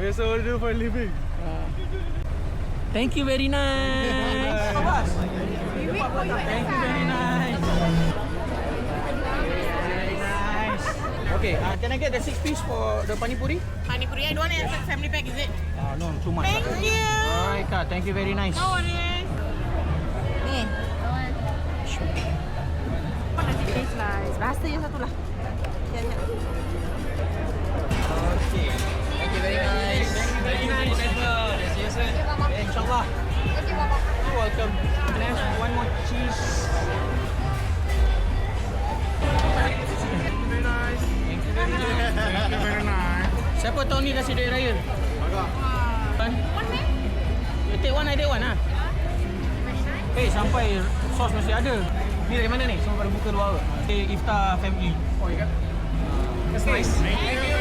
That's all I do for a living. Thank you very nice. Thank you very nice. Very nice. Okay, can I get the 6 piece for the pani puri? Pani puri, I don't want a family pack, is it? No, too much. Thank you. Alright, Kak. Thank you very nice. No worries. Ni. Nasi kuning slice. Rasa je satu lah. Siap-siap. Okay. Thank you very nice. Thank you very nice. See you soon. InsyaAllah. You're welcome. Can I have one more cheese? Thank you very nice. Thank you very nice. Thank you very nice. Siapa tahun ni kasih duit raya? Agak. You take one, I take one lah. Eh, sampai sos masih ada. Ni dari mana ni? Semua pada buka luar ke? Iftar family. Oh, you got? That's nice. Thank you.